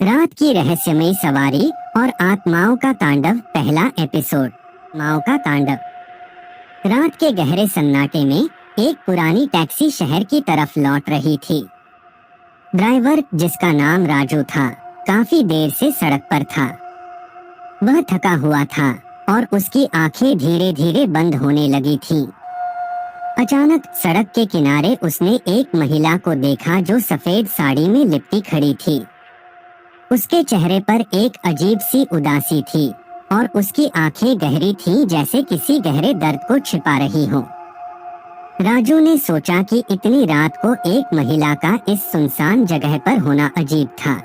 रात की रहस्यमयी सवारी और आत्माओं का तांडव, पहला एपिसोड। आत्माओं का तांडव। रात के गहरे सन्नाटे में एक पुरानी टैक्सी शहर की तरफ लौट रही थी। ड्राइवर, जिसका नाम राजू था, काफी देर से सड़क पर था। वह थका हुआ था और उसकी आंखें धीरे धीरे बंद होने लगी थीं। अचानक सड़क के किनारे उसने एक महिला को देखा जो सफेद साड़ी में लिपटी खड़ी थी। उसके चेहरे पर एक अजीब सी उदासी थी और उसकी आंखें गहरी थीं, जैसे किसी गहरे दर्द को छिपा रही हो। राजू ने सोचा कि इतनी रात को एक महिला का इस सुनसान जगह पर होना अजीब था,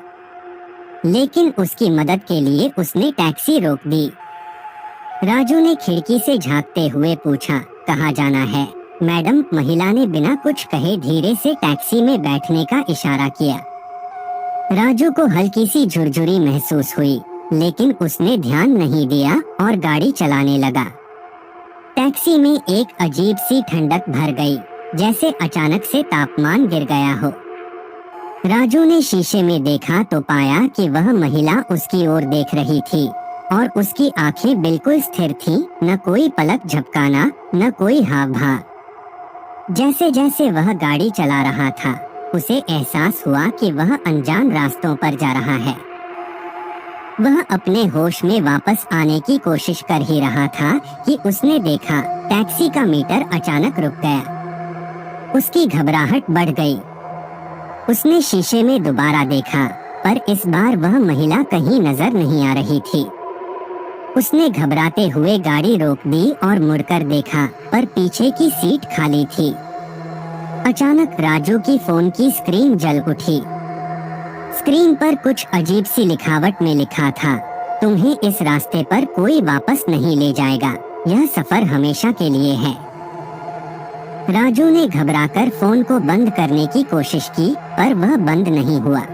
लेकिन उसकी मदद के लिए उसने टैक्सी रोक दी। राजू ने खिड़की से झांकते हुए पूछा, कहाँ जाना है मैडम? महिला ने बिना कुछ कहे धीरे से टैक्सी में बैठने का इशारा किया। राजू को हल्की सी झुरझुरी महसूस हुई, लेकिन उसने ध्यान नहीं दिया और गाड़ी चलाने लगा। टैक्सी में एक अजीब सी ठंडक भर गई, जैसे अचानक से तापमान गिर गया हो। राजू ने शीशे में देखा तो पाया कि वह महिला उसकी ओर देख रही थी और उसकी आंखें बिल्कुल स्थिर थीं, न कोई पलक झपकाना, न कोई हाव भाव। जैसे जैसे वह गाड़ी चला रहा था, उसे एहसास हुआ कि वह अनजान रास्तों पर जा रहा है। वह अपने होश में वापस आने की कोशिश कर ही रहा था कि उसने देखा टैक्सी का मीटर अचानक रुक गया। उसकी घबराहट बढ़ गई। उसने शीशे में दोबारा देखा, पर इस बार वह महिला कहीं नजर नहीं आ रही थी। उसने घबराते हुए गाड़ी रोक दी और मुड़कर देखा, पर पीछे की सीट खाली थी। अचानक राजू की फोन की स्क्रीन जल उठी। स्क्रीन पर कुछ अजीब सी लिखावट में लिखा था, तुम्हें इस रास्ते पर कोई वापस नहीं ले जाएगा, यह सफर हमेशा के लिए है। राजू ने घबराकर फोन को बंद करने की कोशिश की, पर वह बंद नहीं हुआ।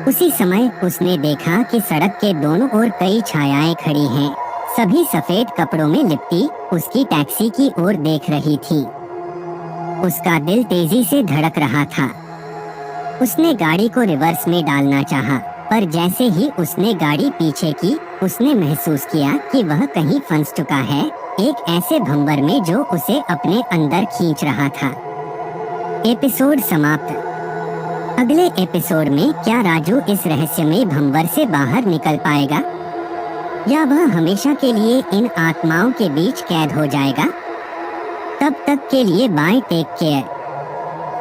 उसी समय उसने देखा कि सड़क के दोनों ओर कई छायाएं खड़ी हैं, सभी सफेद कपड़ों में लिपटी उसकी टैक्सी की ओर देख रही थी। उसका दिल तेजी से धड़क रहा था। उसने गाड़ी को रिवर्स में डालना चाहा, पर जैसे ही उसने गाड़ी पीछे की, उसने महसूस किया कि वह कहीं फंस चुका है, एक ऐसे भंवर में जो उसे अपने अंदर खींच रहा था। एपिसोड समाप्त। अगले एपिसोड में क्या राजू इस रहस्यमय भंवर से बाहर निकल पाएगा, या वह हमेशा के लिए इन आत्माओं के बीच कैद हो जाएगा? तब तक के लिए बाय, टेक केयर।